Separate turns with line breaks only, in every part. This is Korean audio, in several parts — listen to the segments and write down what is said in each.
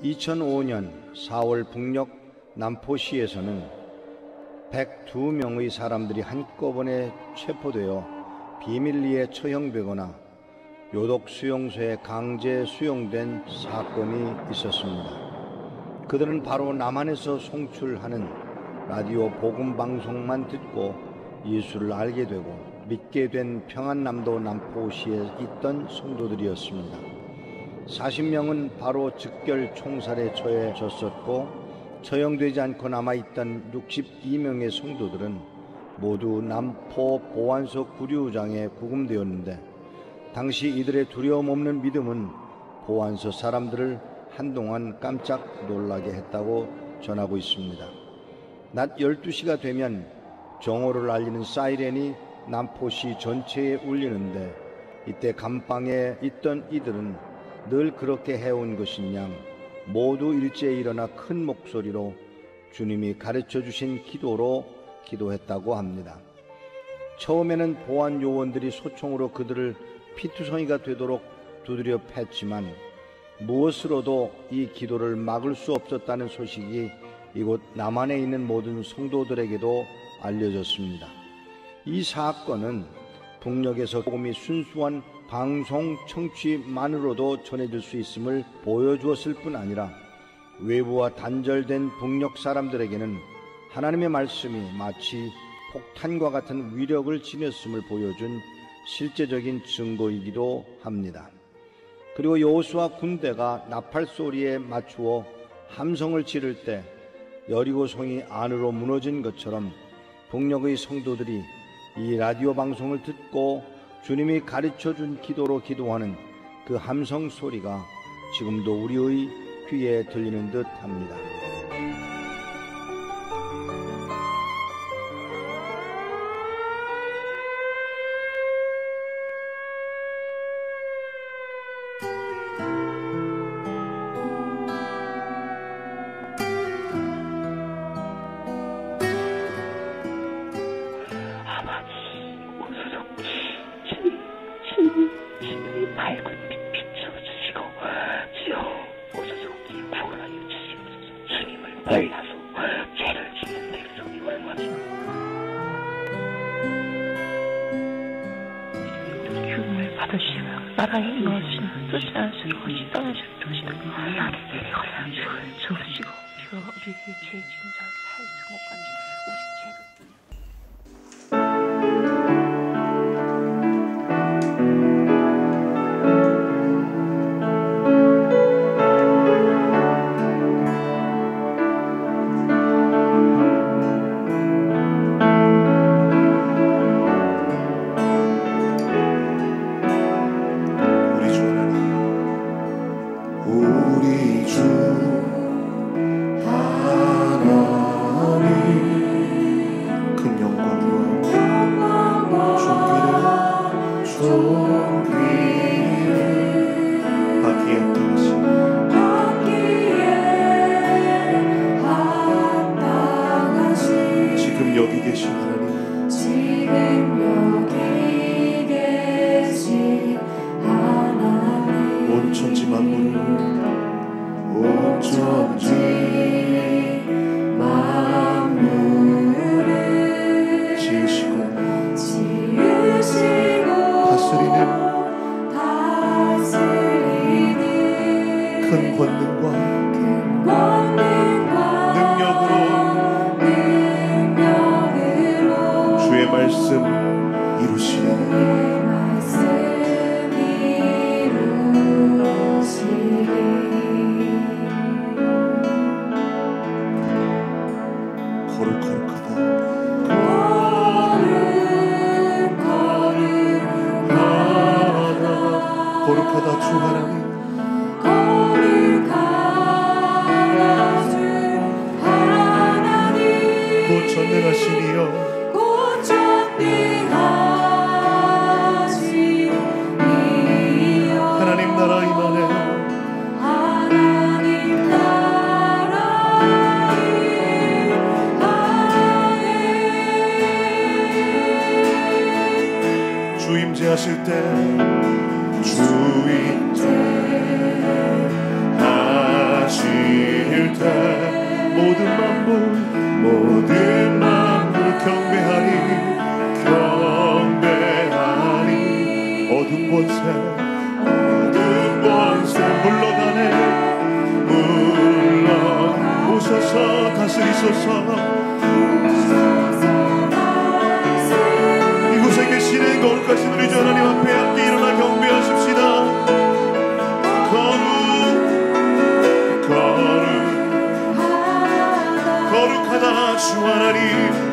2005년 4월 북녘 남포시에서는 102명의 사람들이 한꺼번에 체포되어 비밀리에 처형되거나 요독 수용소에 강제 수용된 사건이 있었습니다. 그들은 바로 남한에서 송출하는 라디오 복음 방송만 듣고 예수를 알게 되고 믿게 된 평안남도 남포시에 있던 성도들이었습니다. 40명은 바로 즉결 총살에 처해졌었고 처형되지 않고 남아있던 62명의 성도들은 모두 남포 보안소 구류장에 구금되었는데 당시 이들의 두려움 없는 믿음은 보안소 사람들을 한동안 깜짝 놀라게 했다고 전하고 있습니다. 낮 12시가 되면 정오를 알리는 사이렌이 남포시 전체에 울리는데 이때 감방에 있던 이들은 늘 그렇게 해온 것인 양 모두 일제히 일어나 큰 목소리로 주님이 가르쳐 주신 기도로 기도했다고 합니다. 처음에는 보안 요원들이 소총으로 그들을 피투성이가 되도록 두드려 팼지만 무엇으로도 이 기도를 막을 수 없었다는 소식이 이곳 남한에 있는 모든 성도들에게도 알려졌습니다. 이 사건은 북녘에서 복음이 순수한 방송 청취만으로도 전해질 수 있음을 보여주었을 뿐 아니라 외부와 단절된 북녘 사람들에게는 하나님의 말씀이 마치 폭탄과 같은 위력을 지녔음을 보여준 실제적인 증거이기도 합니다. 그리고 여호수아 군대가 나팔 소리에 맞추어 함성을 지를 때 여리고성이 안으로 무너진 것처럼 북녘의 성도들이 이 라디오 방송을 듣고 주님이 가르쳐준 기도로 기도하는 그 함성 소리가 지금도 우리의 귀에 들리는 듯 합니다.
하실 때 주인제 하실 때 모든 만물 경배하리 어둠 권세 물러가네 오셔서 다스리소서 이곳에 계시는 거룩하신 우리 주 하나님 앞에 함께 일어나 경배하십시다. 거룩하다 주 하나님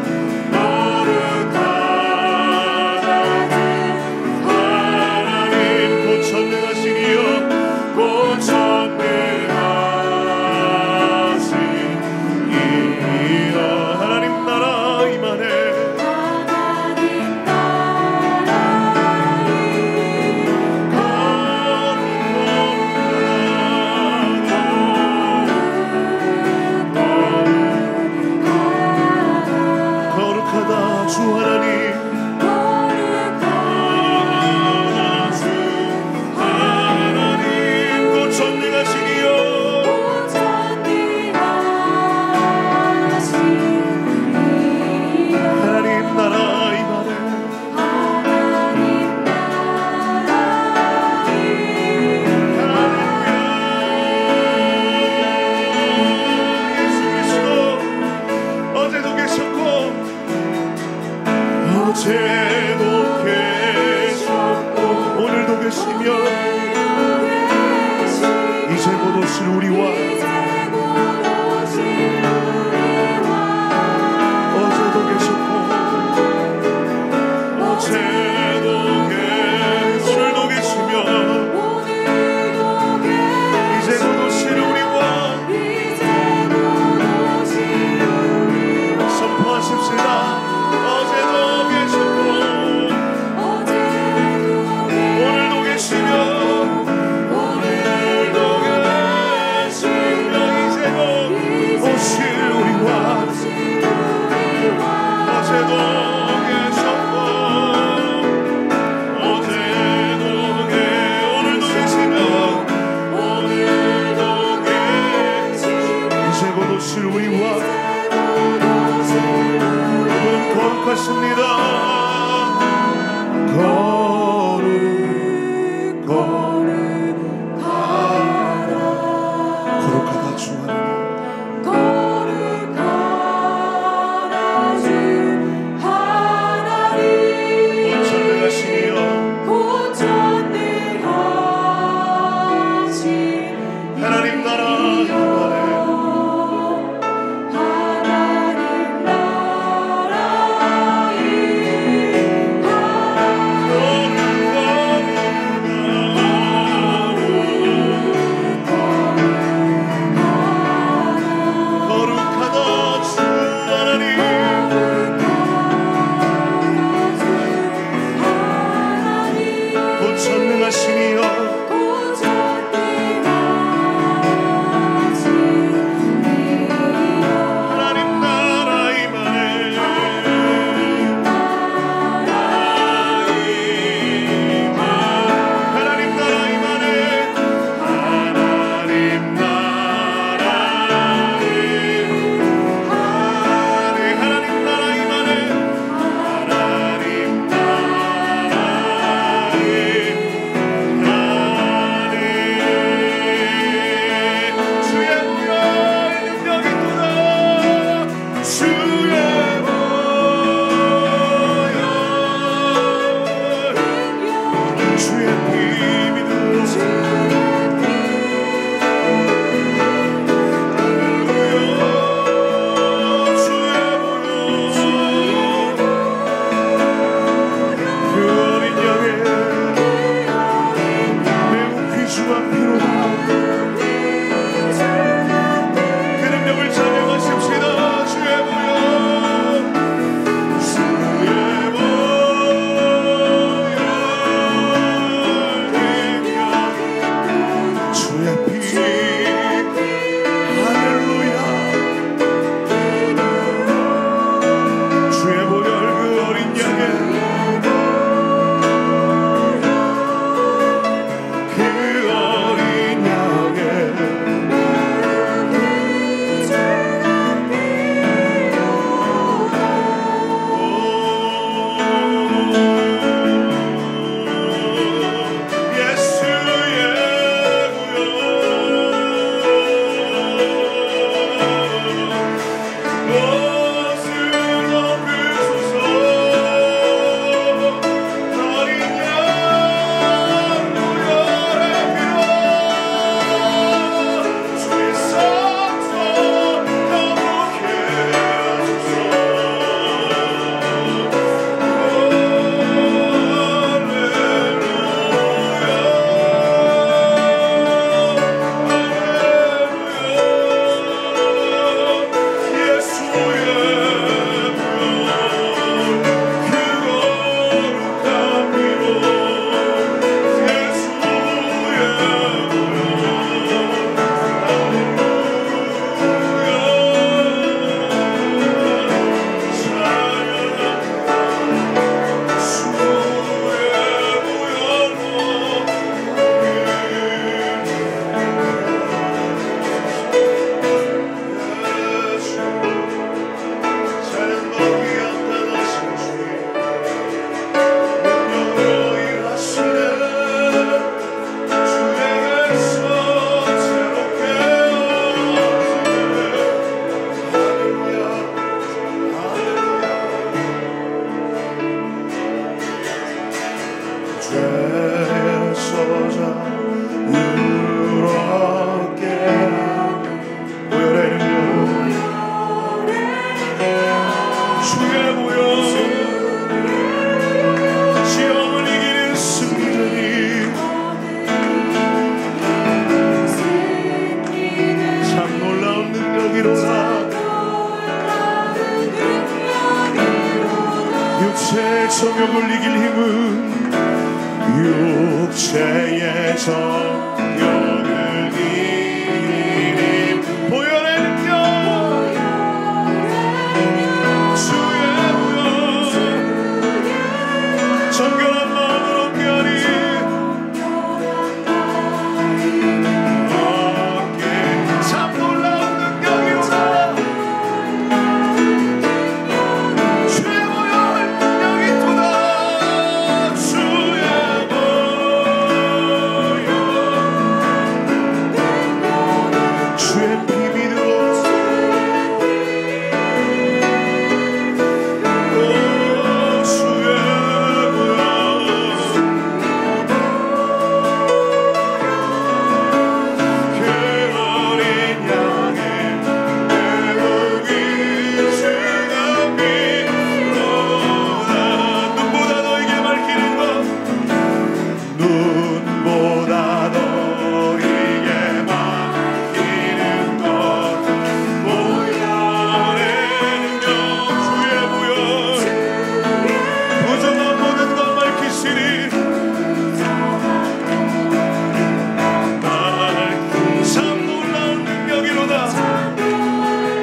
육체의 정욕을 이길 힘은 육체의 정욕을 이길 힘 보혈의 능력 주의 보혈 정결한 마음으로 깨어리 참 놀라운 능력이로다 주의 보혈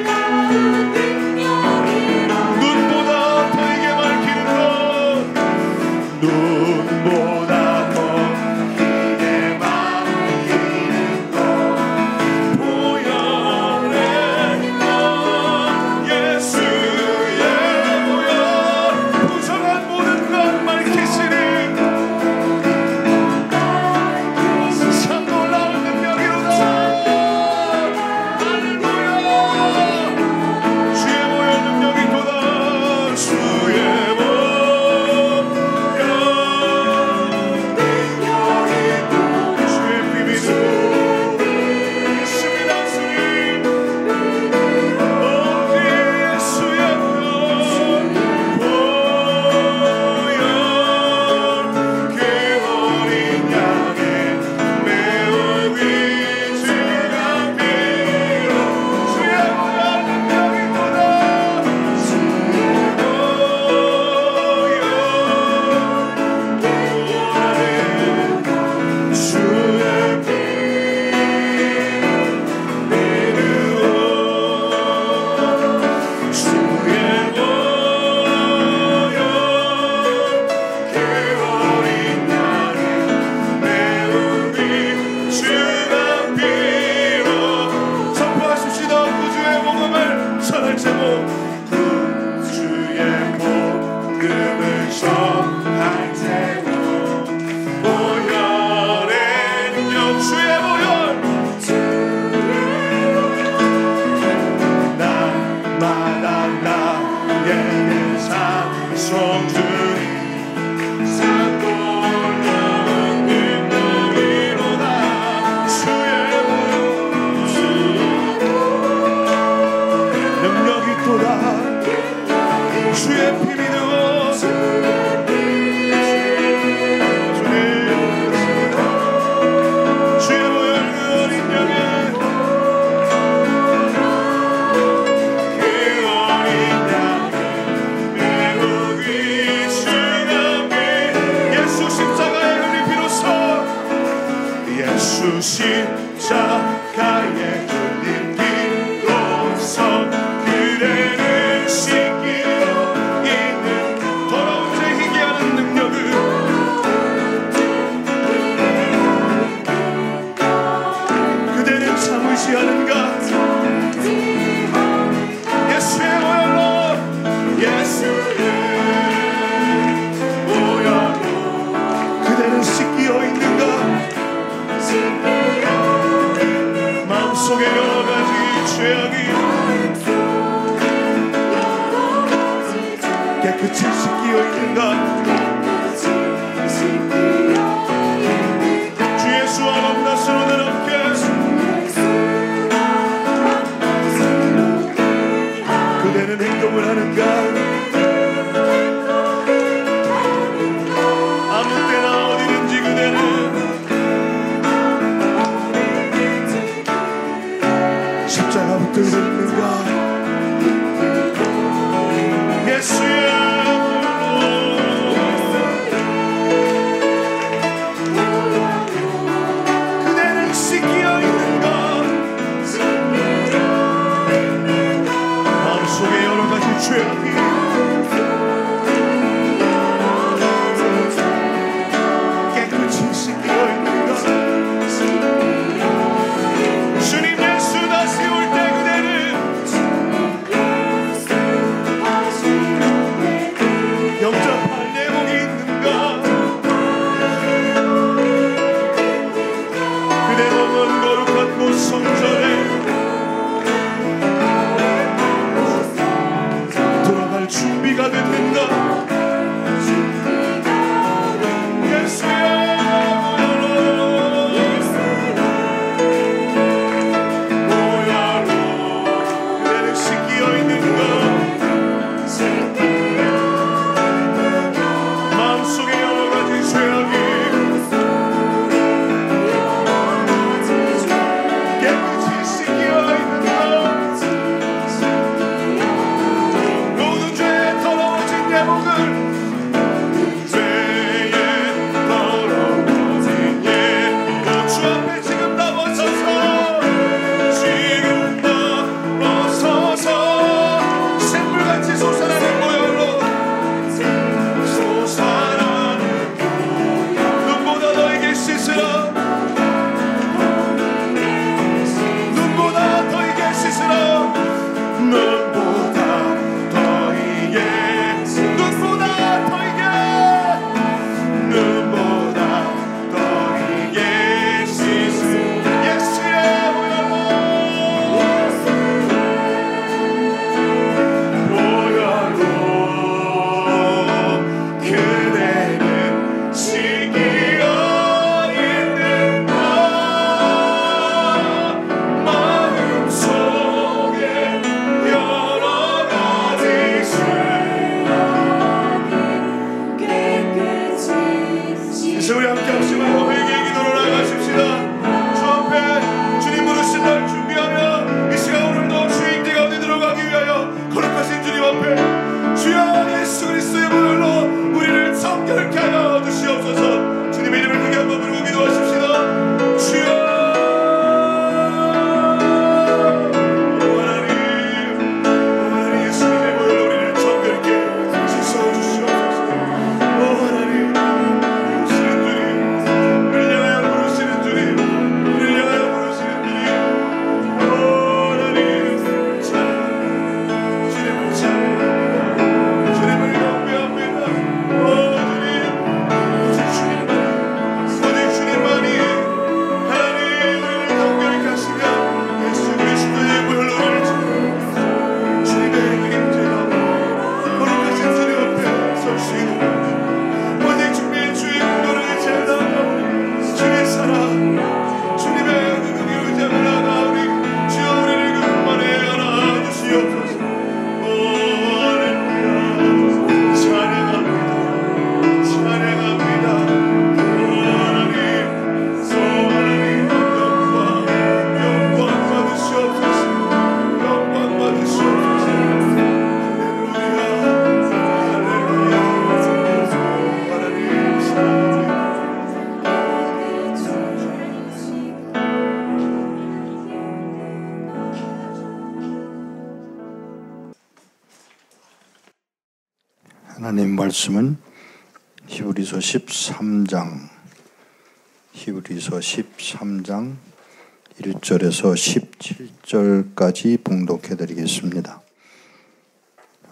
능력이 도다 주의 보혈 주의 비밀로 십자가에 흘린 피로써 그대를 씻기로 있는 더러운 죄 희귀하는 능력을 그대는 참 의지하는가 예수의 보혈로 예수의 보혈로 그대는 씻기어 있는가 마음속에 여러 가지 죄악이 깨끗이 씻기어 있는가 결심하고 회개의 기도로 나아가십시다. 주 앞에 주님 부르신 날 준비하며 이 시간 오늘도 주의 임재 가운데 들어가기 위하여 거룩하신 주님 앞에 주여 예수 그리스도의 보혈로 우리를 정결케 하여 주시옵소서. 주님의 이름을 크게 한번 부르고 기도하십시다. 주여
하나님 말씀은 히브리서 13장 1절에서 17절까지 봉독해 드리겠습니다.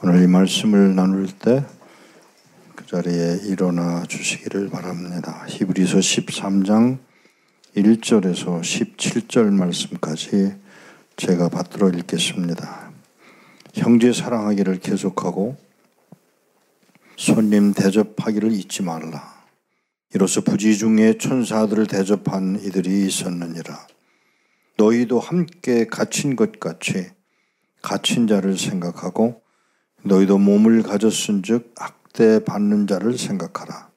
오늘 이 말씀을 나눌 때 그 자리에 일어나 주시기를 바랍니다. 히브리서 13장 1절에서 17절 말씀까지 제가 받들어 읽겠습니다. 형제 사랑하기를 계속하고 손님 대접하기를 잊지 말라. 이로써 부지 중에 천사들을 대접한 이들이 있었느니라. 너희도 함께 갇힌 것 같이 갇힌 자를 생각하고 너희도 몸을 가졌은즉 학대 받는 자를 생각하라.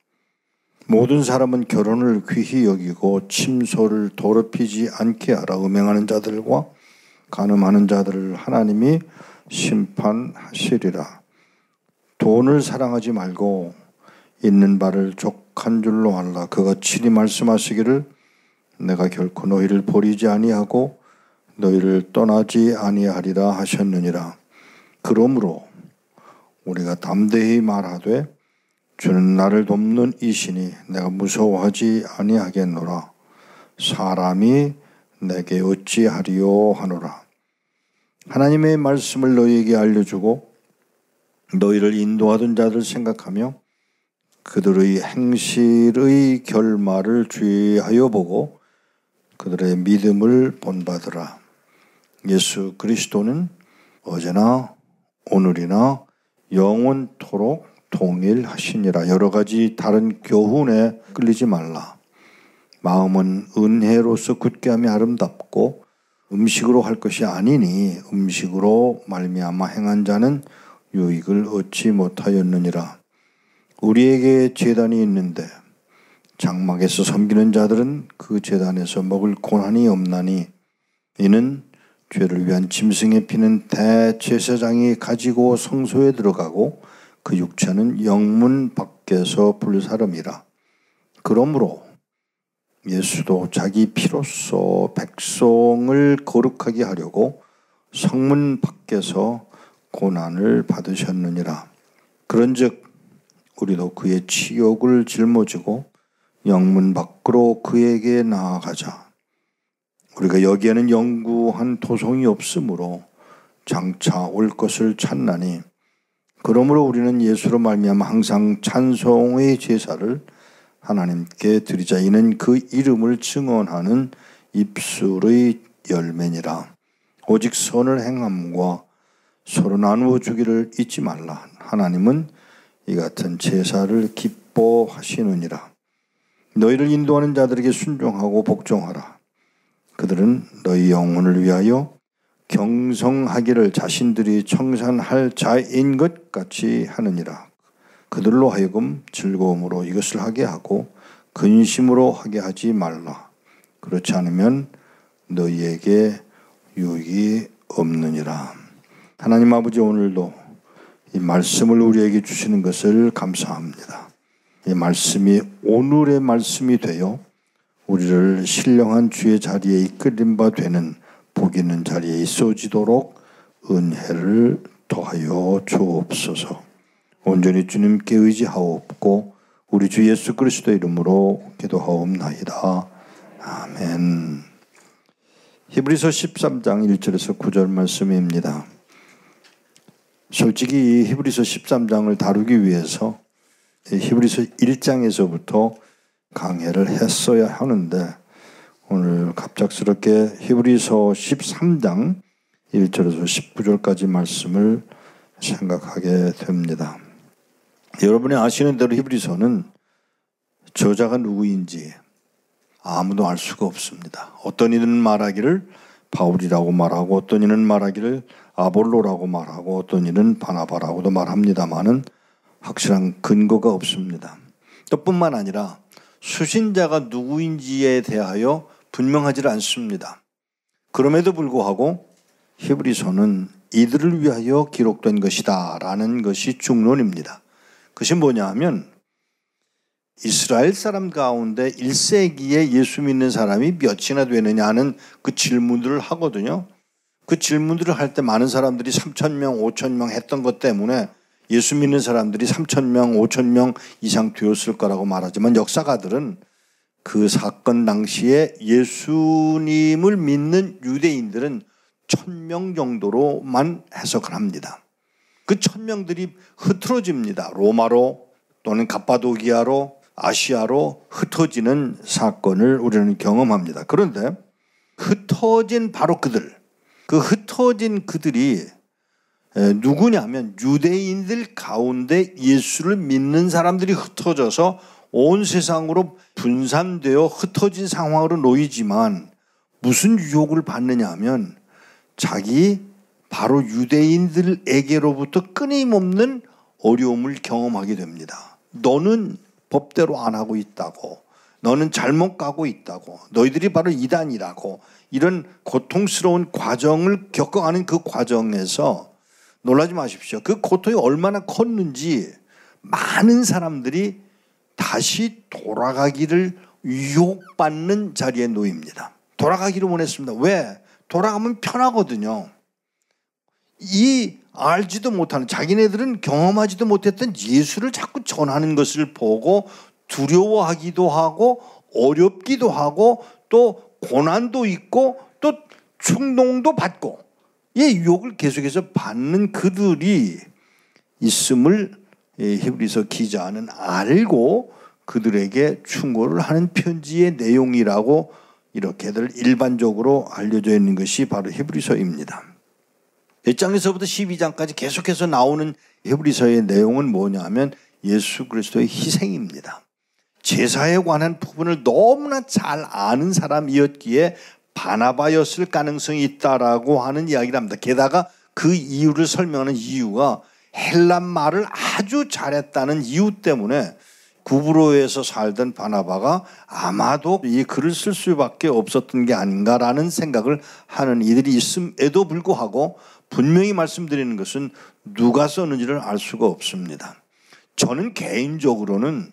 모든 사람은 결혼을 귀히 여기고 침소를 더럽히지 않게 하라. 음행하는 자들과 간음하는 자들을 하나님이 심판하시리라. 돈을 사랑하지 말고 있는 바를 족한 줄로 알라. 그가 친히 말씀하시기를 내가 결코 너희를 버리지 아니하고 너희를 떠나지 아니하리라 하셨느니라. 그러므로 우리가 담대히 말하되 주는 나를 돕는 이시니 내가 무서워하지 아니하겠노라. 사람이 내게 어찌하리요 하노라. 하나님의 말씀을 너희에게 알려주고 너희를 인도하던 자들 생각하며 그들의 행실의 결말을 주의하여 보고 그들의 믿음을 본받으라. 예수 그리스도는 어제나 오늘이나 영원토록 동일하시니라. 여러 가지 다른 교훈에 끌리지 말라. 마음은 은혜로서 굳게 하며 아름답고 음식으로 할 것이 아니니 음식으로 말미암아 행한 자는 유익을 얻지 못하였느니라. 우리에게 제단이 있는데 장막에서 섬기는 자들은 그 제단에서 먹을 고난이 없나니 이는 죄를 위한 짐승의 피는 대제사장이 가지고 성소에 들어가고 그 육체는 영문 밖에서 불사름이라. 그러므로 예수도 자기 피로써 백성을 거룩하게 하려고 성문 밖에서 고난을 받으셨느니라. 그런즉 우리도 그의 치욕을 짊어지고 영문 밖으로 그에게 나아가자. 우리가 여기에는 영구한 도성이 없으므로 장차 올 것을 찾나니 그러므로 우리는 예수로 말미암아 항상 찬송의 제사를 하나님께 드리자. 이는 그 이름을 증언하는 입술의 열매니라. 오직 선을 행함과 서로 나누어 주기를 잊지 말라. 하나님은 이 같은 제사를 기뻐하시느니라. 너희를 인도하는 자들에게 순종하고 복종하라. 그들은 너희 영혼을 위하여 경성하기를 자신들이 청산할 자인 것 같이 하느니라. 그들로 하여금 즐거움으로 이것을 하게 하고 근심으로 하게 하지 말라. 그렇지 않으면 너희에게 유익이 없느니라. 하나님 아버지, 오늘도 이 말씀을 우리에게 주시는 것을 감사합니다. 이 말씀이 오늘의 말씀이 되어 우리를 신령한 주의 자리에 이끌림 바 되는 복 있는 자리에 있어지도록 은혜를 더하여 주옵소서. 온전히 주님께 의지하옵고 우리 주 예수 그리스도 이름으로 기도하옵나이다. 아멘. 히브리서 13장 1절에서 9절 말씀입니다. 솔직히 이 히브리서 13장을 다루기 위해서 히브리서 1장에서부터 강해를 했어야 하는데 오늘 갑작스럽게 히브리서 13장 1절에서 19절까지 말씀을 생각하게 됩니다. 여러분이 아시는 대로 히브리서는 저자가 누구인지 아무도 알 수가 없습니다. 어떤 이는 말하기를 바울이라고 말하고 어떤 이는 말하기를 아볼로라고 말하고 어떤 이는 바나바라고도 말합니다마는 확실한 근거가 없습니다. 또 뿐만 아니라 수신자가 누구인지에 대하여 분명하지 않습니다. 그럼에도 불구하고 히브리서는 이들을 위하여 기록된 것이다 라는 것이 중론입니다. 그것이 뭐냐 하면 이스라엘 사람 가운데 1세기에 예수 믿는 사람이 몇이나 되느냐 하는 그 질문들을 하거든요. 그 질문들을 할 때 많은 사람들이 3,000명, 5,000명 했던 것 때문에 예수 믿는 사람들이 3,000명, 5,000명 이상 되었을 거라고 말하지만 역사가들은 그 사건 당시에 예수님을 믿는 유대인들은 1,000명 정도로만 해석을 합니다. 그 1,000명들이 흐트러집니다. 로마로 또는 갑바도기아로 아시아로 흩어지는 사건을 우리는 경험합니다. 그런데 흩어진 바로 그들, 그 흩어진 그들이 누구냐면 유대인들 가운데 예수를 믿는 사람들이 흩어져서 온 세상으로 분산되어 흩어진 상황으로 놓이지만 무슨 유혹을 받느냐 하면 자기 바로 유대인들에게로부터 끊임없는 어려움을 경험하게 됩니다. 너는 법대로 안 하고 있다고, 너는 잘못 가고 있다고, 너희들이 바로 이단이라고, 이런 고통스러운 과정을 겪어가는 그 과정에서 놀라지 마십시오. 그 고통이 얼마나 컸는지 많은 사람들이 다시 돌아가기를 유혹받는 자리에 놓입니다. 돌아가기를 원했습니다. 왜? 돌아가면 편하거든요. 이 알지도 못하는, 자기네들은 경험하지도 못했던 예수를 자꾸 전하는 것을 보고 두려워하기도 하고 어렵기도 하고 또 고난도 있고 또 충동도 받고 이 유혹을 계속해서 받는 그들이 있음을 히브리서 기자는 알고 그들에게 충고를 하는 편지의 내용이라고 이렇게들 일반적으로 알려져 있는 것이 바로 히브리서입니다. 1장에서부터 12장까지 계속해서 나오는 히브리서의 내용은 뭐냐면 예수 그리스도의 희생입니다. 제사에 관한 부분을 너무나 잘 아는 사람이었기에 바나바였을 가능성이 있다라고 하는 이야기를 합니다. 게다가 그 이유를 설명하는 이유가 헬란 말을 아주 잘했다는 이유 때문에 구브로에서 살던 바나바가 아마도 이 글을 쓸 수밖에 없었던 게 아닌가라는 생각을 하는 이들이 있음에도 불구하고 분명히 말씀드리는 것은 누가 썼는지를 알 수가 없습니다. 저는 개인적으로는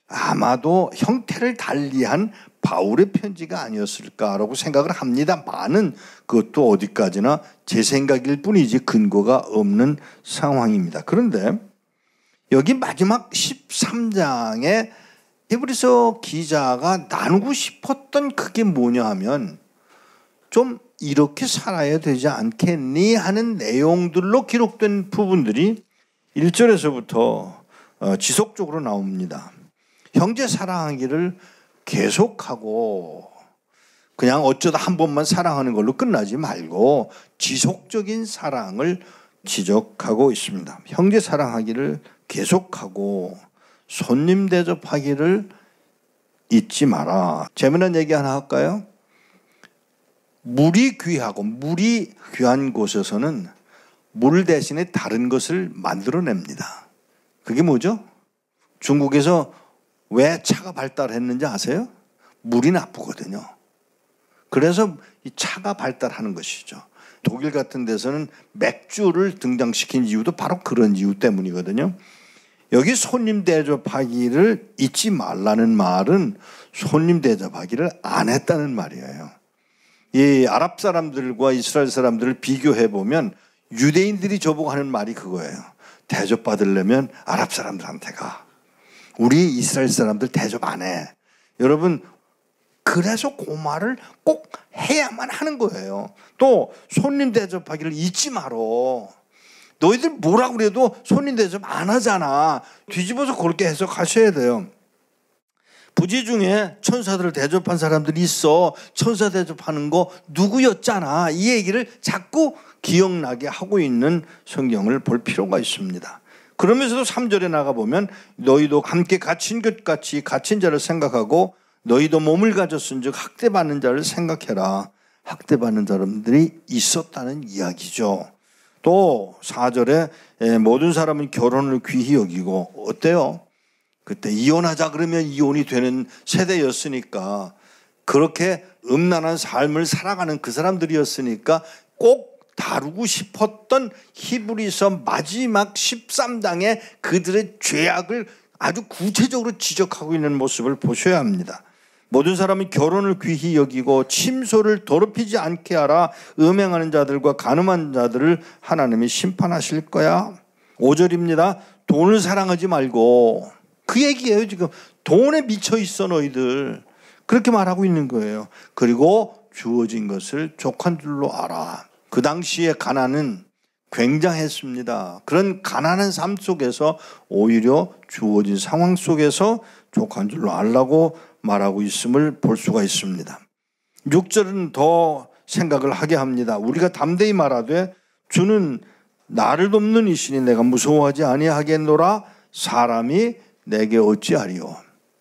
아마도 형태를 달리한 바울의 편지가 아니었을까라고 생각을 합니다만은 그것도 어디까지나 제 생각일 뿐이지 근거가 없는 상황입니다. 그런데 여기 마지막 13장에 히브리서 기자가 나누고 싶었던 그게 뭐냐 하면 좀 이렇게 살아야 되지 않겠니 하는 내용들로 기록된 부분들이 1절에서부터 지속적으로 나옵니다. 형제 사랑하기를 계속하고 그냥 어쩌다 한 번만 사랑하는 걸로 끝나지 말고 지속적인 사랑을 지적하고 있습니다. 형제 사랑하기를 계속하고 손님 대접하기를 잊지 마라. 재미난 얘기 하나 할까요? 물이 귀하고 물이 귀한 곳에서는 물 대신에 다른 것을 만들어냅니다. 그게 뭐죠? 중국에서 왜 차가 발달했는지 아세요? 물이 나쁘거든요. 그래서 이 차가 발달하는 것이죠. 독일 같은 데서는 맥주를 등장시킨 이유도 바로 그런 이유 때문이거든요. 여기 손님 대접하기를 잊지 말라는 말은 손님 대접하기를 안 했다는 말이에요. 이 아랍 사람들과 이스라엘 사람들을 비교해 보면 유대인들이 저보고 하는 말이 그거예요. 대접받으려면 아랍 사람들한테 가. 우리 이스라엘 사람들 대접 안 해. 여러분, 그래서 그 말을 꼭 해야만 하는 거예요. 또 손님 대접하기를 잊지 말어. 너희들 뭐라 그래도 손님 대접 안 하잖아. 뒤집어서 그렇게 해석하셔야 돼요. 부지 중에 천사들을 대접한 사람들이 있어. 천사 대접하는 거 누구였잖아. 이 얘기를 자꾸 기억나게 하고 있는 성경을 볼 필요가 있습니다. 그러면서도 3절에 나가보면 너희도 함께 갇힌 것 같이 갇힌 자를 생각하고 너희도 몸을 가졌은즉 학대받는 자를 생각해라. 학대받는 사람들이 있었다는 이야기죠. 또 4절에 모든 사람은 결혼을 귀히 여기고 어때요? 그때 이혼하자 그러면 이혼이 되는 세대였으니까 그렇게 음란한 삶을 살아가는 그 사람들이었으니까 꼭 다루고 싶었던 히브리서 마지막 13장의 그들의 죄악을 아주 구체적으로 지적하고 있는 모습을 보셔야 합니다. 모든 사람이 결혼을 귀히 여기고 침소를 더럽히지 않게 하라. 음행하는 자들과 간음한 자들을 하나님이 심판하실 거야. 5절입니다. 돈을 사랑하지 말고. 그 얘기예요. 지금 돈에 미쳐 있어 너희들. 그렇게 말하고 있는 거예요. 그리고 주어진 것을 족한 줄로 알아. 그 당시에 가난은 굉장했습니다. 그런 가난한 삶 속에서 오히려 주어진 상황 속에서 족한 줄로 알라고 말하고 있음을 볼 수가 있습니다. 6절은 더 생각을 하게 합니다. 우리가 담대히 말하되 주는 나를 돕는 이시니 내가 무서워하지 아니하겠노라. 사람이 내게 어찌하리요.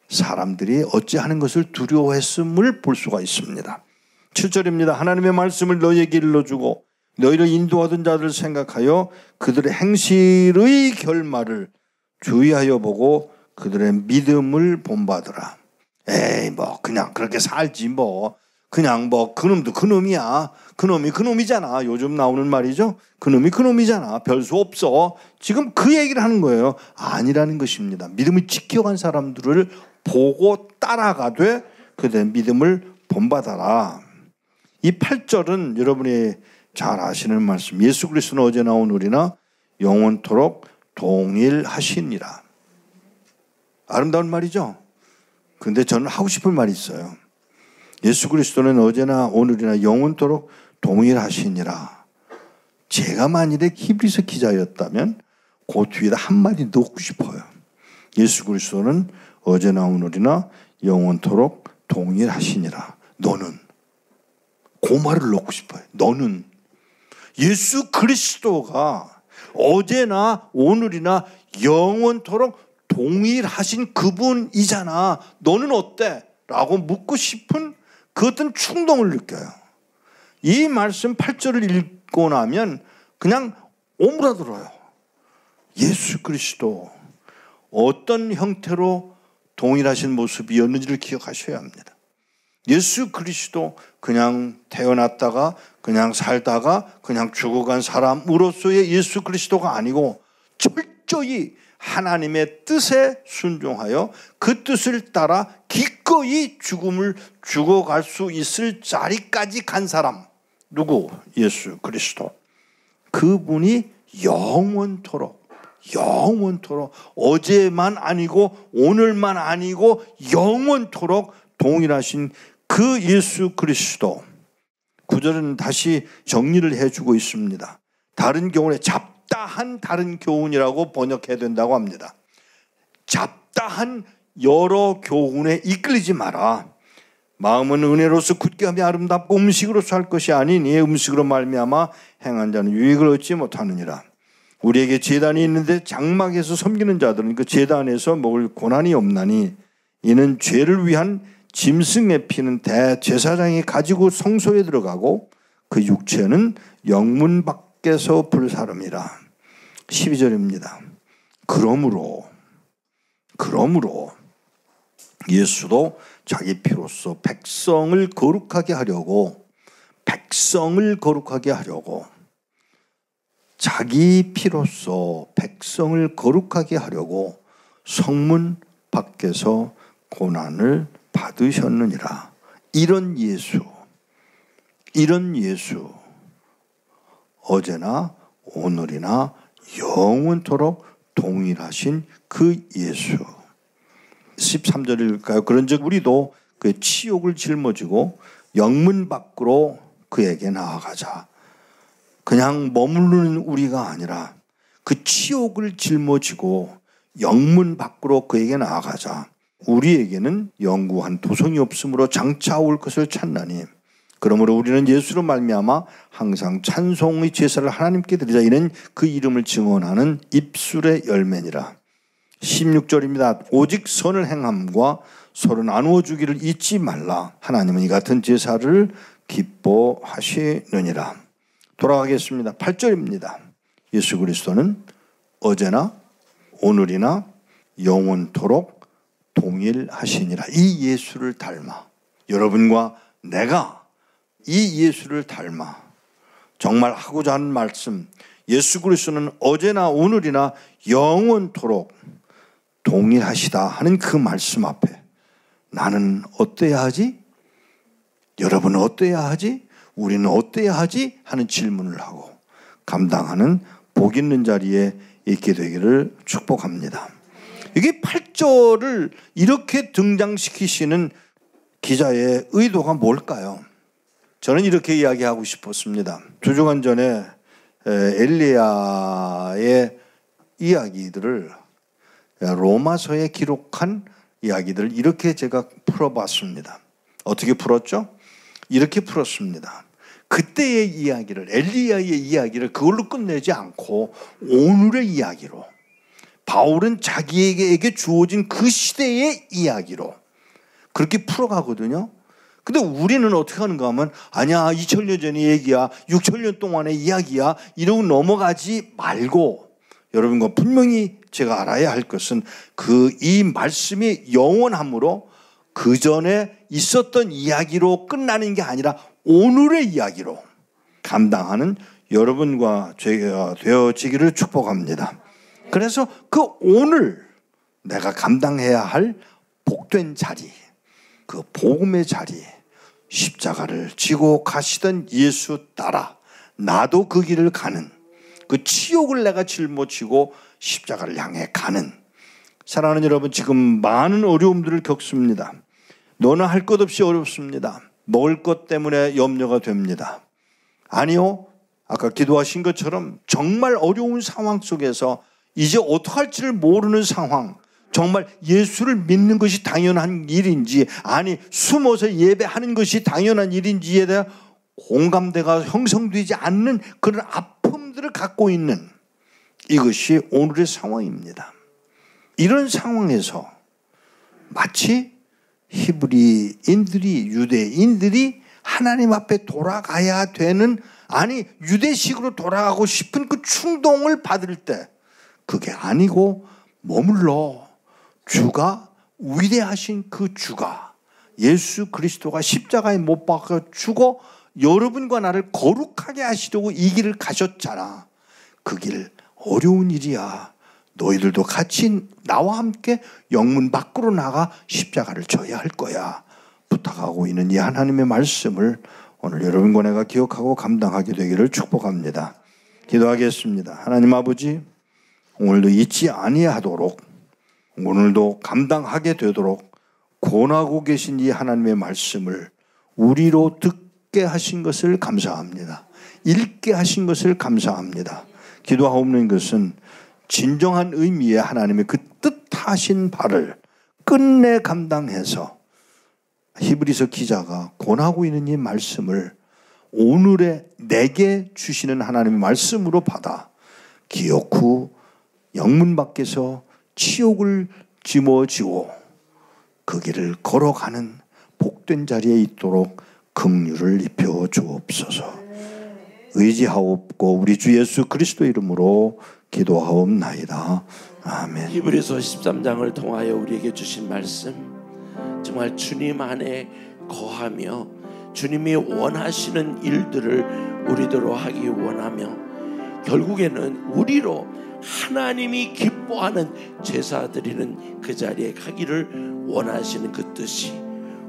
사람들이 어찌하는 것을 두려워했음을 볼 수가 있습니다. 7절입니다. 하나님의 말씀을 너희에게 일러주고 너희를 인도하던 자들을 생각하여 그들의 행실의 결말을 주의하여 보고 그들의 믿음을 본받으라. 에이 뭐 그냥 그렇게 살지 뭐 그냥 뭐 그놈도 그놈이야. 그놈이 그놈이잖아. 요즘 나오는 말이죠. 그놈이 그놈이잖아. 별 수 없어. 지금 그 얘기를 하는 거예요. 아니라는 것입니다. 믿음을 지켜간 사람들을 보고 따라가되 그들의 믿음을 본받아라. 이 8절은 여러분이 잘 아시는 말씀. 예수 그리스도는 어제나 오늘이나 영원토록 동일하시니라. 아름다운 말이죠. 근데 저는 하고 싶은 말이 있어요. 예수 그리스도는 어제나 오늘이나 영원토록 동일하시니라. 제가 만일에 히브리서 기자였다면 그 뒤에다 한마디 넣고 싶어요. 예수 그리스도는 어제나 오늘이나 영원토록 동일하시니라. 너는. 그 말을 넣고 싶어요. 너는. 예수 그리스도가 어제나 오늘이나 영원토록 동일하신 그분이잖아. 너는 어때? 라고 묻고 싶은 그 어떤 충동을 느껴요. 이 말씀 8절을 읽고 나면 그냥 오므라들어요. 예수 그리스도 어떤 형태로 동일하신 모습이었는지를 기억하셔야 합니다. 예수 그리스도 그냥 태어났다가 그냥 살다가 그냥 죽어간 사람으로서의 예수 그리스도가 아니고 철저히 하나님의 뜻에 순종하여 그 뜻을 따라 기꺼이 죽음을 죽어갈 수 있을 자리까지 간 사람. 누구? 예수 그리스도. 그분이 영원토록 어제만 아니고 오늘만 아니고 영원토록 동일하신 그 예수 그리스도. 9절은 다시 정리를 해주고 있습니다. 다른 경우에 잡다한 다른 교훈이라고 번역해야 된다고 합니다. 잡다한 여러 교훈에 이끌리지 마라. 마음은 은혜로서 굳게 하며 아름답고 음식으로서 할 것이 아니니 음식으로 말미암아 행한 자는 유익을 얻지 못하느니라. 우리에게 제단이 있는데 장막에서 섬기는 자들은 그 제단에서 먹을 고난이 없나니 이는 죄를 위한 짐승의 피는 대제사장이 가지고 성소에 들어가고 그 육체는 영문 밖에서 불사름이라. 12절입니다. 그러므로 예수도 자기 피로써 백성을 거룩하게 하려고 자기 피로써 백성을 거룩하게 하려고 성문 밖에서 고난을 받으셨느니라. 이런 예수 어제나 오늘이나 영원토록 동일하신 그 예수. 13절일까요? 그런즉 우리도 그 치욕을 짊어지고 영문 밖으로 그에게 나아가자. 그냥 머무르는 우리가 아니라 그 치욕을 짊어지고 영문 밖으로 그에게 나아가자. 우리에게는 영구한 도성이 없으므로 장차 올 것을 찾나니 그러므로 우리는 예수로 말미암아 항상 찬송의 제사를 하나님께 드리자. 이는 그 이름을 증언하는 입술의 열매니라. 16절입니다. 오직 선을 행함과 서로 나누어 주기를 잊지 말라. 하나님은 이 같은 제사를 기뻐하시느니라. 돌아가겠습니다. 8절입니다. 예수 그리스도는 어제나 오늘이나 영원토록 동일하시니라. 이 예수를 닮아 여러분과 내가 이 예수를 닮아 정말 하고자 하는 말씀, 예수 그리스도는 어제나 오늘이나 영원토록 동일하시다 하는 그 말씀 앞에 나는 어때야 하지? 여러분은 어때야 하지? 우리는 어때야 하지? 하는 질문을 하고 감당하는 복 있는 자리에 있게 되기를 축복합니다. 이게 8절을 이렇게 등장시키시는 기자의 의도가 뭘까요? 저는 이렇게 이야기하고 싶었습니다. 2주간 전에 엘리야의 이야기들을 로마서에 기록한 이야기들을 이렇게 제가 풀어봤습니다. 어떻게 풀었죠? 이렇게 풀었습니다. 그때의 이야기를, 엘리야의 이야기를 그걸로 끝내지 않고 오늘의 이야기로, 바울은 자기에게 주어진 그 시대의 이야기로 그렇게 풀어가거든요. 근데 우리는 어떻게 하는가 하면 아니야 2000년 전의 얘기야, 6000년 동안의 이야기야 이러고 넘어가지 말고, 여러분과 분명히 제가 알아야 할 것은 이 말씀이 영원함으로 그 전에 있었던 이야기로 끝나는 게 아니라 오늘의 이야기로 감당하는 여러분과 제가 되어지기를 축복합니다. 그래서 그 오늘 내가 감당해야 할 복된 자리, 그 복음의 자리에 십자가를 지고 가시던 예수 따라 나도 그 길을 가는, 그 치욕을 내가 짊어지고 십자가를 향해 가는. 사랑하는 여러분, 지금 많은 어려움들을 겪습니다. 너는 할 것 없이 어렵습니다. 먹을 것 때문에 염려가 됩니다. 아니요, 아까 기도하신 것처럼 정말 어려운 상황 속에서 이제 어떻게 할지를 모르는 상황, 정말 예수를 믿는 것이 당연한 일인지, 아니 숨어서 예배하는 것이 당연한 일인지에 대한 공감대가 형성되지 않는 그런 아픔들을 갖고 있는 이것이 오늘의 상황입니다. 이런 상황에서 마치 히브리인들이, 유대인들이 하나님 앞에 돌아가야 되는, 아니 유대식으로 돌아가고 싶은 그 충동을 받을 때 그게 아니고 머물러 주가, 위대하신 그 주가, 예수 그리스도가 십자가에 못 박혀 죽어 여러분과 나를 거룩하게 하시려고 이 길을 가셨잖아. 그 길 어려운 일이야. 너희들도 같이 나와 함께 영문 밖으로 나가 십자가를 져야 할 거야. 부탁하고 있는 이 하나님의 말씀을 오늘 여러분과 내가 기억하고 감당하게 되기를 축복합니다. 기도하겠습니다. 하나님 아버지, 오늘도 잊지 아니하도록, 오늘도 감당하게 되도록 권하고 계신 이 하나님의 말씀을 우리로 듣게 하신 것을 감사합니다. 읽게 하신 것을 감사합니다. 기도하옵는 것은 진정한 의미의 하나님의 그 뜻하신 바를 끝내 감당해서 히브리서 기자가 권하고 있는 이 말씀을 오늘의 내게 주시는 하나님의 말씀으로 받아 기억 후 영문 밖에서 치욕을 짊어지고 그 길을 걸어가는 복된 자리에 있도록 긍휼을 입혀 주옵소서. 의지하옵고 우리 주 예수 그리스도 이름으로 기도하옵나이다. 아멘.
히브리서 13장을 통하여 우리에게 주신 말씀, 정말 주님 안에 거하며 주님이 원하시는 일들을 우리대로 하기 원하며 결국에는 우리로 하나님이 기뻐하는 제사 드리는 그 자리에 가기를 원하시는 그 뜻이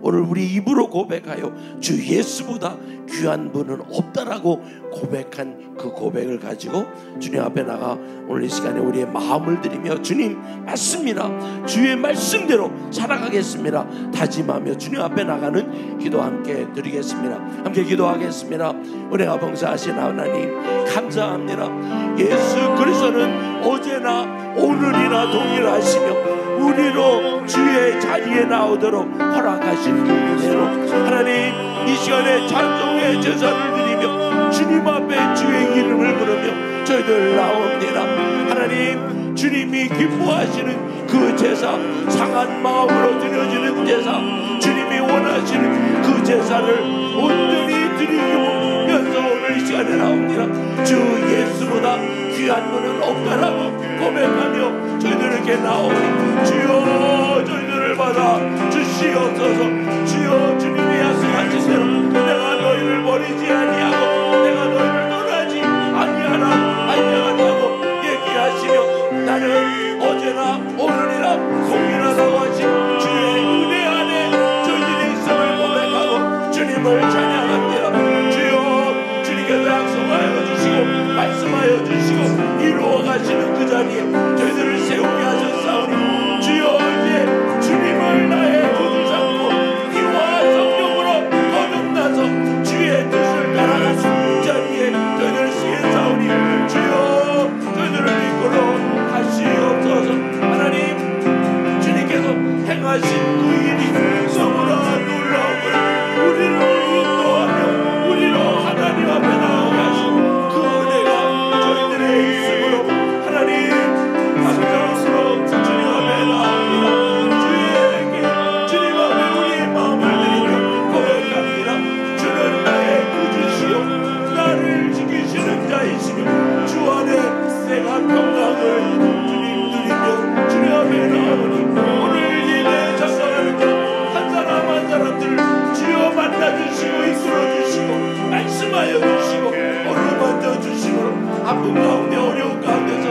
오늘 우리 입으로 고백하여 주 예수보다 귀한 분은 없다라고 고백한 그 고백을 가지고 주님 앞에 나가 오늘 이 시간에 우리의 마음을 드리며 주님 맞습니다, 주의 말씀대로 살아가겠습니다 다짐하며 주님 앞에 나가는 기도 함께 드리겠습니다. 함께 기도하겠습니다. 은혜가 봉사하신 하나님 감사합니다. 예수 그리스도는 어제나 오늘이나 동일하시며 우리로 주의 자리에 나오도록 허락하신 은혜로 하나님 이 시간에 찬송의 제사를 드리며 주님 앞에 주의 이름을 부르며 저희들 나옵니다. 하나님 주님이 기뻐하시는 그 제사, 상한 마음으로 드려지는 제사, 주님이 원하시는 그 제사를 온전히 드리면서 오늘 이 시간에 나옵니다. 주 예수보다 귀한 분은 없다라고 고백하며 저희들에게 나오니 주여 저희들을 받아 주시옵소서. 주여 주님이 약속하신 대로 내가 너희를 버리지 아니하고 내가 너희를 떠나지 아니한다고 얘기하시며 나는 어제나 오늘이나 동일하다고 하신 주의 은혜 안에 저희들이 있음을 고백하고 주님을 찬양합니다. 주여 주님께서 약속하여 주시고 말씀하여 주시고 이루어 가시는 그 자리에 저희들을 세우게 하셨사오니 주여 이제 주님을 나의 군 삼고 피와 성령으로 거듭나서 주의 뜻을 따라가는 자리에 저희들을 쓰겠사오니 주여 저희들을 이끌어 가시옵소서. 하나님 주님께서 행하신 그 일이 너무나 놀라움을 우리를 인도하며 우리로 하나님 앞에 나아가신 그 은혜가 저희들의 있음으로 하나님 감사스러운 주님 앞에 나옵니다. 주에게 주님 앞에 우리의 마음을 드리며 고백합니다. 주는 나의 구주시요 나를 지키시는 자이시며 주 안에 내가 평강을 주님 드리며 주님 앞에 나오니 오늘 이내 작성하는 한 사람 한 사람들을 주여 만나주시고 이끌어주시고 말씀하여 주시고 어루만져 주시고 아픔 가운데 어려운 가운데서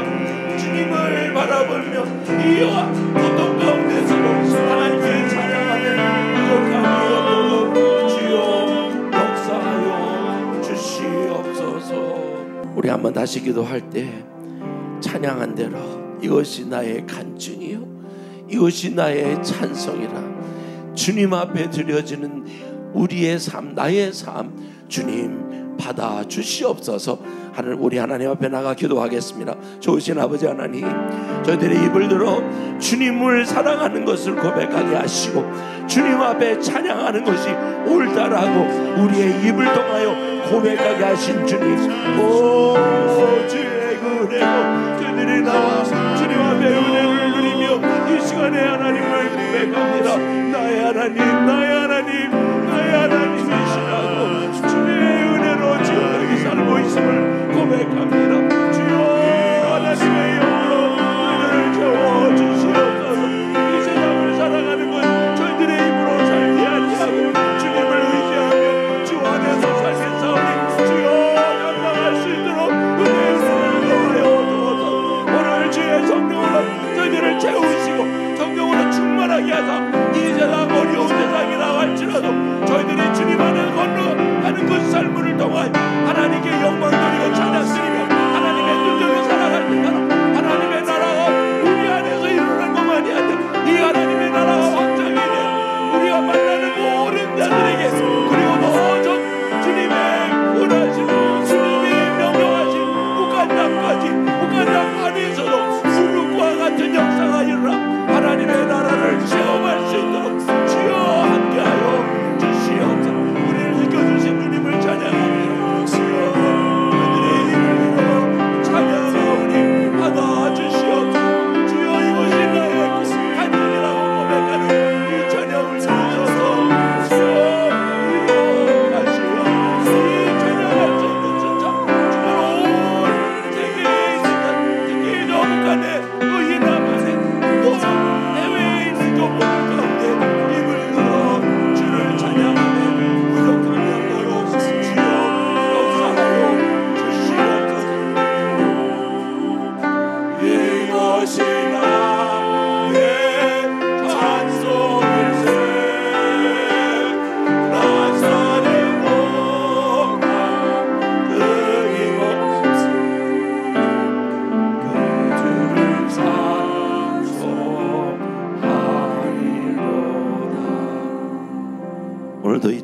주님을 바라보며 이와 고통 가운데서도 하나님을 찬양하며 부족함이 없도록 주여 역사하여 주시옵소서. 우리 한번 다시 기도할 때 찬양한 대로 이것이 나의 간증이요 이것이 나의 찬송이라 주님 앞에 드려지는 우리의 삶 나의 삶 주님 받아 주시옵소서. 우리 하나님 앞에 나가 기도하겠습니다. 좋으신 아버지 하나님 저희들의 입을 들어 주님을 사랑하는 것을 고백하게 하시고 주님 앞에 찬양하는 것이 옳다라고 우리의 입을 통하여 고백하게 하신 주님 오 주의 은혜로 저희들이 나와 주님 앞에 은혜를 누리며 이 시간에 하나님을 고백합니다. 나의 하나님 나의 하나님 나의 하나님이시라고 주의 은혜로 지금 살고 있음을 고백합니다. 주여 하나님의 영으로 저희들을 채워주시옵소서. 이 세상을 살아가는 건 저희들의 힘으로 살지 아니하고 주님을 의지하며 주 안에서 살겠사오니 주여 감당할 수 있도록 은혜의 손을 더하여 주옵소서. 오늘 주의 성령으로 저희들을 채우시고 성령으로 충만하게 하사 이 세상 어려운 세상이라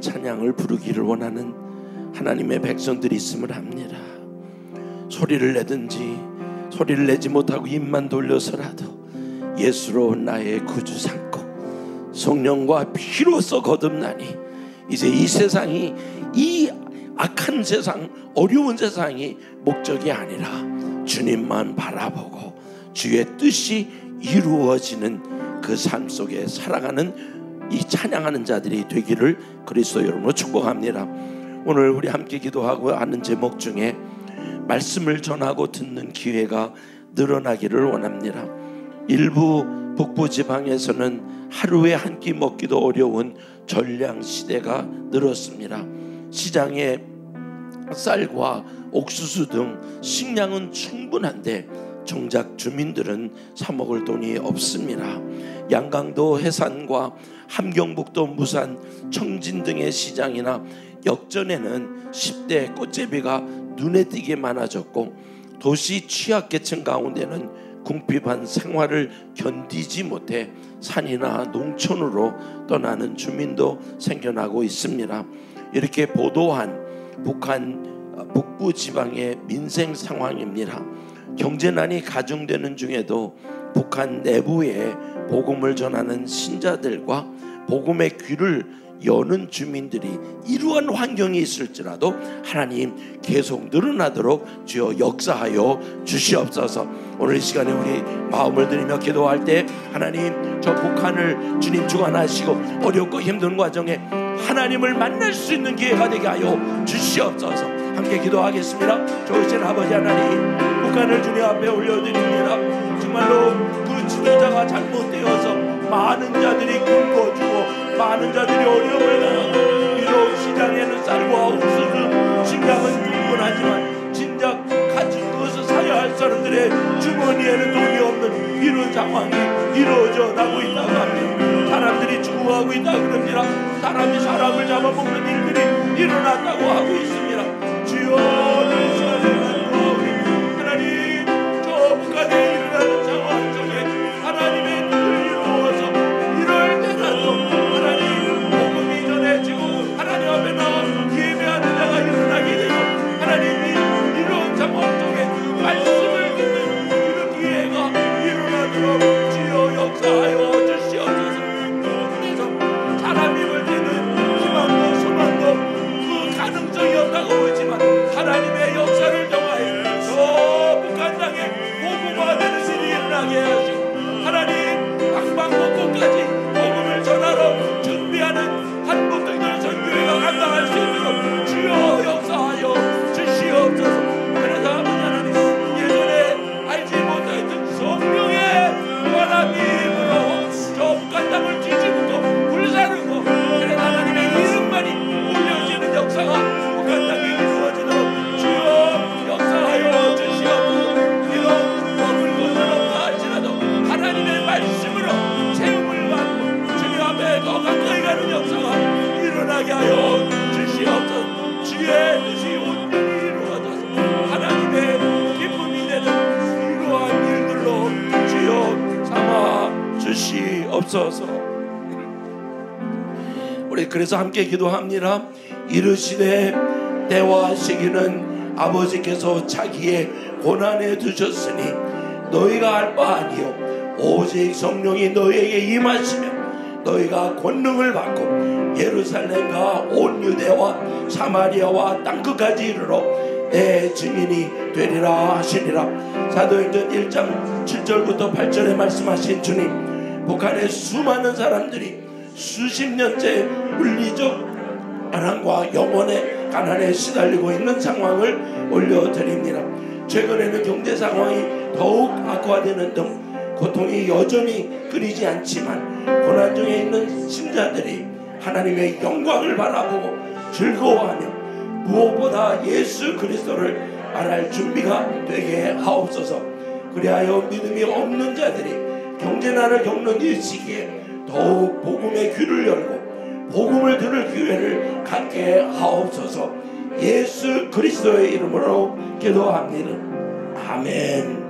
찬양을 부르기를 원하는 하나님의 백성들이 있음을 합니다. 소리를 내든지 소리를 내지 못하고 입만 돌려서라도 예수로 나의 구주 삼고 성령과 피로써 거듭나니 이제 이 세상이, 이 악한 세상, 어려운 세상이 목적이 아니라 주님만 바라보고 주의 뜻이 이루어지는 그 삶 속에 살아가는 이 찬양하는 자들이 되기를 그리스도 이름으로 축복합니다. 오늘 우리 함께 기도하고 하는 제목 중에 말씀을 전하고 듣는 기회가 늘어나기를 원합니다. 일부 북부 지방에서는 하루에 한 끼 먹기도 어려운 전량 시대가 늘었습니다. 시장에 쌀과 옥수수 등 식량은 충분한데 정작 주민들은 사 먹을 돈이 없습니다. 양강도 해산과 함경북도 무산, 청진 등의 시장이나 역전에는 10대 꽃제비가 눈에 띄게 많아졌고 도시 취약계층 가운데는 궁핍한 생활을 견디지 못해 산이나 농촌으로 떠나는 주민도 생겨나고 있습니다. 이렇게 보도한 북한 북부 지방의 민생 상황입니다. 경제난이 가중되는 중에도 북한 내부에 복음을 전하는 신자들과 복음의 귀를 여는 주민들이 이러한 환경이 있을지라도 하나님 계속 늘어나도록 주여 역사하여 주시옵소서. 오늘 이 시간에 우리 마음을 들이며 기도할 때 하나님, 저 북한을 주님 주관하시고 어렵고 힘든 과정에 하나님을 만날 수 있는 기회가 되게 하여 주시옵소서. 함께 기도하겠습니다. 좋으신 아버지 하나님, 북한을 주님 앞에 올려드립니다. 정말로 그 지도자가 잘못되어서 많은 자들이 굶어주고 많은 자들이 어려움을 당하고 비록 시장에는 쌀과 옥수수 식량은 충분하지만 진작 가진 것을 사야 할 사람들의 주머니에는 돈이 없는 이런 상황이 이루어져 나고 있다고 합니다. 사람들이 죽어가고 있다고 그럽니다. 사람이 사람을 잡아먹는 일들이 일어났다고 하고 있습니다. 주여, 하나님, 저 북한에 일어나는 상황 속에 하나님의 뜻을 이루어서 이럴 때라도 하나님 복음이 전해지고 하나님 앞에 나와 예배하는 자가 일어나게 되고 하나님이 이런 상황 속에 말씀을 듣는 이런 기회가 일어나도록 주여 역사하여 주시옵소서. 그래서 사람이 볼 때는 희망도 소망도 그 가능성이 없다고 보지만 하나님의 역사를 통하여 저 북한 땅에 복음화되는 일이 일어나게 하시고 하나님 방방곡곡까지 복음을 전하러 준비하는 한국등절 선교회가 감당할 수 있도록 주여 역사하여 주시옵소서. 그래서 아버지 하나님, 예전에 알지 못했던 성령의 바람으로 저 북한 땅을 뒤집고 불사르고 그래서 하나님의 이름만이 올려지는 역사가 북한 땅에 이루어지도록 주여 역사하여 주시옵소서. 이런 먹을 것은 없다 할지라도 하나님의 말씀으로 체험을 받고 주님 앞에 더 가까이 가는 역사가 일어나게 하여 주시옵소서. 주의 뜻이 온전히 이루어져서 하나님의 기쁨이 되는 이러한 일들로 주여 삼아 주시옵소서. 우리 그래서 함께 기도합니다. 이르시되 대화하시기는 아버지께서 자기의 고난에 두셨으니 너희가 할 바 아니요 오직 성령이 너희에게 임하시며 너희가 권능을 받고 예루살렘과 온 유대와 사마리아와 땅끝까지 이르러 내 증인이 되리라 하시니라. 사도행전 1장 7절부터 8절에 말씀하신 주님, 북한의 수많은 사람들이 수십 년째 물리적 가난과 영혼의 가난에 시달리고 있는 상황을 올려드립니다. 최근에는 경제 상황이 더욱 악화되는 등 고통이 여전히 끊이지 않지만 고난 중에 있는 신자들이 하나님의 영광을 바라보고 즐거워하며 무엇보다 예수 그리스도를 알할 준비가 되게 하옵소서. 그리하여 믿음이 없는 자들이 경제난을 겪는 이 시기에 더욱 복음의 귀를 열고 복음을 들을 기회를 갖게 하옵소서. 예수 그리스도의 이름으로 기도합니다. 아멘.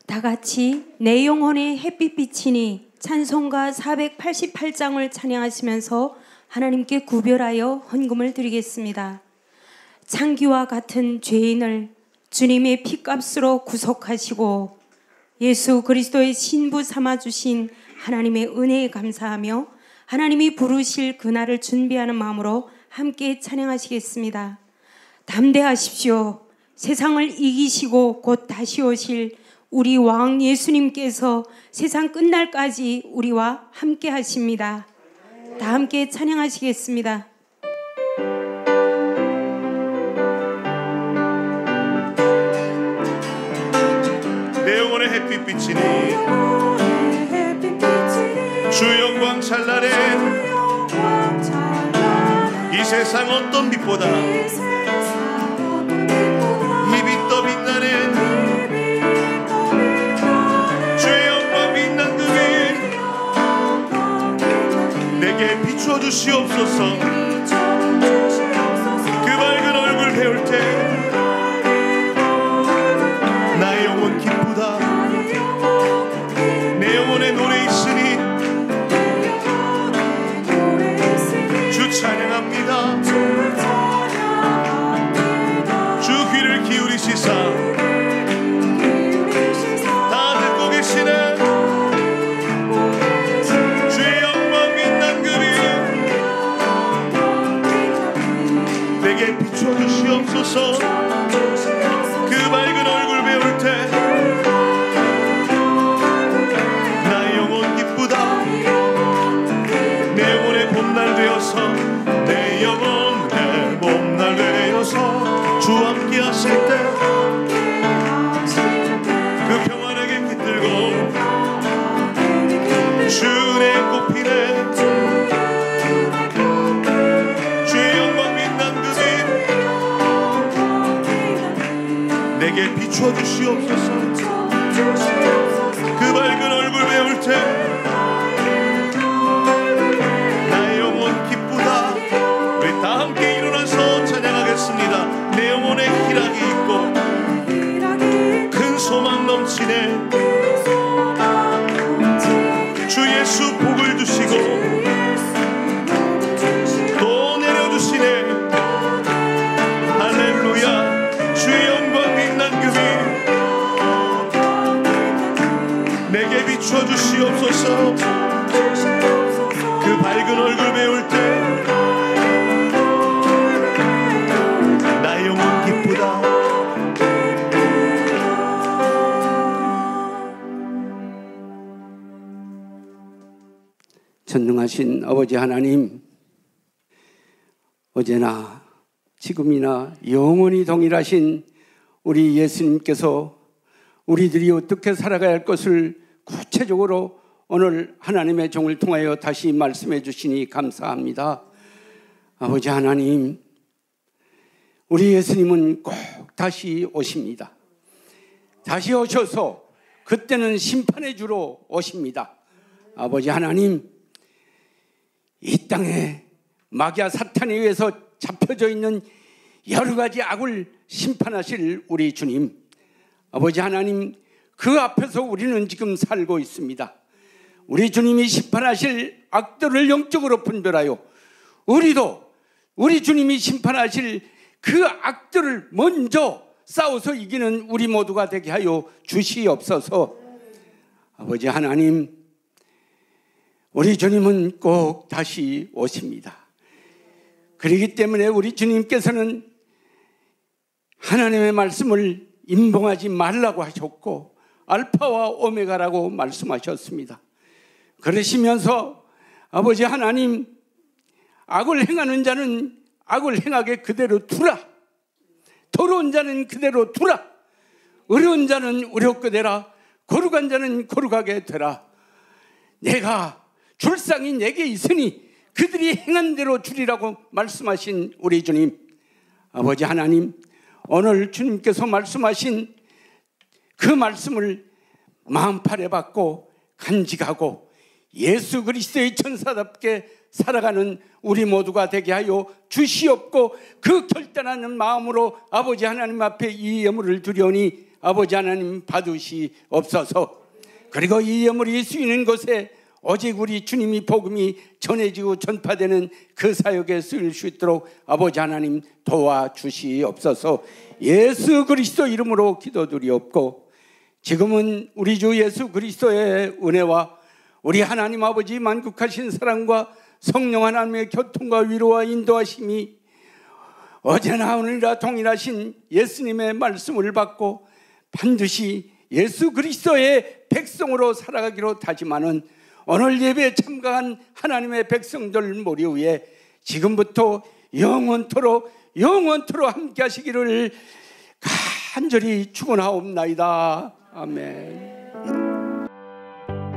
다 같이 내 영혼의 햇빛 비치니 찬송가 488장을 찬양하시면서 하나님께 구별하여 헌금을 드리겠습니다. 창기와 같은 죄인을 주님의 피값으로 구속하시고 예수 그리스도의 신부 삼아주신 하나님의 은혜에 감사하며 하나님이 부르실 그날을 준비하는 마음으로 함께 찬양하시겠습니다. 담대하십시오. 세상을 이기시고 곧 다시 오실 우리 왕 예수님께서 세상 끝날까지 우리와 함께 하십니다. 다 함께 찬양하시겠습니다.
내 영혼의 햇빛 비치니 주 영광 찬란해 이 세상 어떤 빛보다 이 빛 더 빛나네 주의 영광 빛난 그 빛 내게 비추어 주시옵소서. 그 밝은 얼굴 배울 때 나의 영혼 기쁘다. 내 영혼에 노래 있으니 주 찬양합니다. 주 귀를 기울이시사 다 듣고 계시네. 주의 영광 빛난 그 빛 내게 비추어 주시옵소서. 그 밝은 얼굴 배울 때 나의 영혼 기쁘다. 내 영혼의 봄날 되어서 내 영혼의 봄날 되어서 주 함께 하실 때 그 평안하게 깃들고 주의 꽃피네. 주의 영광 빛난 그 빛 내게 비추어 주시옵소서. 그 밝은 얼굴 배울 때 나의 영혼 기쁘다. 우리 다 함께 일어나서 찬양하겠습니다. 내 영혼에 희락이 있고 큰 소망 넘치네. 주 예수 복을 주시고 또 내려주시네. 할렐루야. 주의 영광 빛난 그 빛 내게 비추어 주시옵소서. 그 밝은 얼굴 배울 때 나의 영혼 기쁘다.
전능하신 아버지 하나님, 어제나 지금이나 영원히 동일하신 우리 예수님께서 우리들이 어떻게 살아가야 할 것을 구체적으로 오늘 하나님의 종을 통하여 다시 말씀해 주시니 감사합니다. 아버지 하나님, 우리 예수님은 꼭 다시 오십니다. 다시 오셔서 그때는 심판의 주로 오십니다. 아버지 하나님, 이 땅에 마귀와 사탄에 의해서 잡혀져 있는 여러 가지 악을 심판하실 우리 주님, 아버지 하나님, 그 앞에서 우리는 지금 살고 있습니다. 우리 주님이 심판하실 악들을 영적으로 분별하여 우리도 우리 주님이 심판하실 그 악들을 먼저 싸워서 이기는 우리 모두가 되게 하여 주시옵소서. 아버지 하나님, 우리 주님은 꼭 다시 오십니다. 그렇기 때문에 우리 주님께서는 하나님의 말씀을 임봉하지 말라고 하셨고 알파와 오메가라고 말씀하셨습니다. 그러시면서 아버지 하나님, 악을 행하는 자는 악을 행하게 그대로 두라. 더러운 자는 그대로 두라. 어려운 자는 어렵게 되라. 거룩한 자는 거룩하게 되라. 내가 줄상이 내게 있으니 그들이 행한 대로 주리라고 말씀하신 우리 주님, 아버지 하나님, 오늘 주님께서 말씀하신 그 말씀을 마음팔에 받고 간직하고 예수 그리스도의 천사답게 살아가는 우리 모두가 되게 하여 주시옵고, 그 결단하는 마음으로 아버지 하나님 앞에 이 예물을 드려오니 아버지 하나님 받으시옵소서. 그리고 이 예물이 쓰이는 곳에 오직 우리 주님이 복음이 전해지고 전파되는 그 사역에 쓰일 수 있도록 아버지 하나님 도와주시옵소서. 예수 그리스도 이름으로 기도드리옵고, 지금은 우리 주 예수 그리스도의 은혜와 우리 하나님 아버지 만국하신 사랑과 성령 하나님의 교통과 위로와 인도하심이 어제나 오늘이라 동일하신 예수님의 말씀을 받고 반드시 예수 그리스도의 백성으로 살아가기로 다짐하는 오늘 예배에 참가한 하나님의 백성들 머리 위에 지금부터 영원토록 함께 하시기를 간절히 축원하옵나이다. 아멘.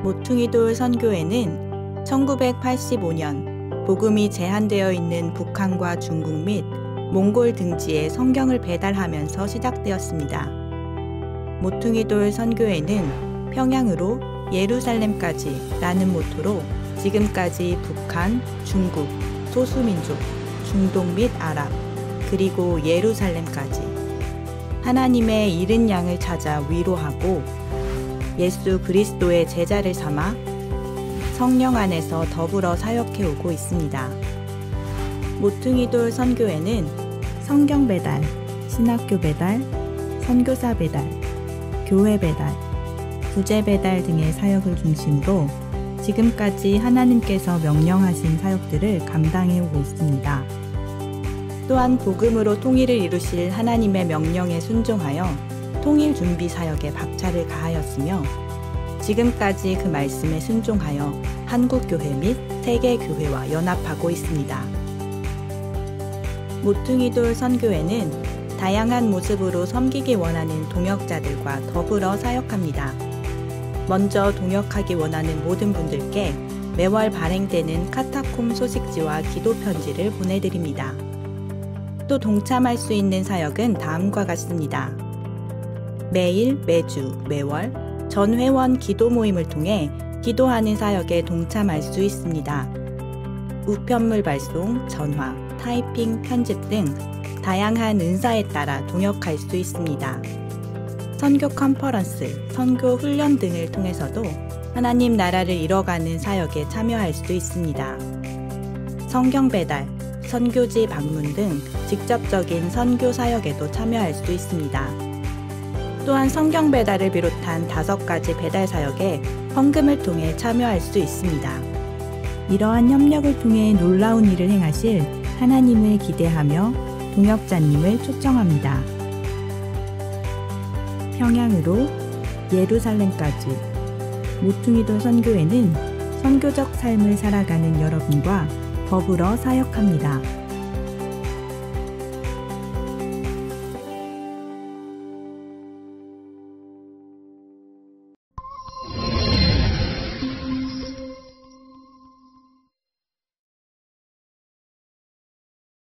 모퉁이돌 선교회는 1985년 복음이 제한되어 있는 북한과 중국 및 몽골 등지에 성경을 배달하면서 시작되었습니다. 모퉁이돌 선교회는 평양으로 예루살렘까지 라는 모토로 지금까지 북한, 중국, 소수민족, 중동 및 아랍, 그리고 예루살렘까지 하나님의 잃은 양을 찾아 위로하고 예수 그리스도의 제자를 삼아 성령 안에서 더불어 사역해 오고 있습니다. 모퉁이돌 선교회는 성경 배달, 신학교 배달, 선교사 배달, 교회 배달, 부재 배달 등의 사역을 중심으로 지금까지 하나님께서 명령하신 사역들을 감당해 오고 있습니다. 또한 복음으로 통일을 이루실 하나님의 명령에 순종하여 통일 준비 사역에 박차를 가하였으며 지금까지 그 말씀에 순종하여 한국교회 및 세계교회와 연합하고 있습니다. 모퉁이돌 선교회는 다양한 모습으로 섬기기 원하는 동역자들과 더불어 사역합니다. 먼저 동역하기 원하는 모든 분들께 매월 발행되는 카타콤 소식지와 기도 편지를 보내드립니다. 또 동참할 수 있는 사역은 다음과 같습니다. 매일, 매주, 매월 전 회원 기도 모임을 통해 기도하는 사역에 동참할 수 있습니다. 우편물 발송, 전화, 타이핑, 편집 등 다양한 은사에 따라 동역할 수 있습니다. 선교 컨퍼런스, 선교 훈련 등을 통해서도 하나님 나라를 이뤄가는 사역에 참여할 수 있습니다. 성경 배달, 선교지 방문 등 직접적인 선교 사역에도 참여할 수 있습니다. 또한 성경 배달을 비롯한 5가지 배달 사역에 헌금을 통해 참여할 수 있습니다. 이러한 협력을 통해 놀라운 일을 행하실 하나님을 기대하며 동역자님을 초청합니다. 평양으로 예루살렘까지 모퉁이돌 선교회는 선교적 삶을 살아가는 여러분과 더불어 사역합니다.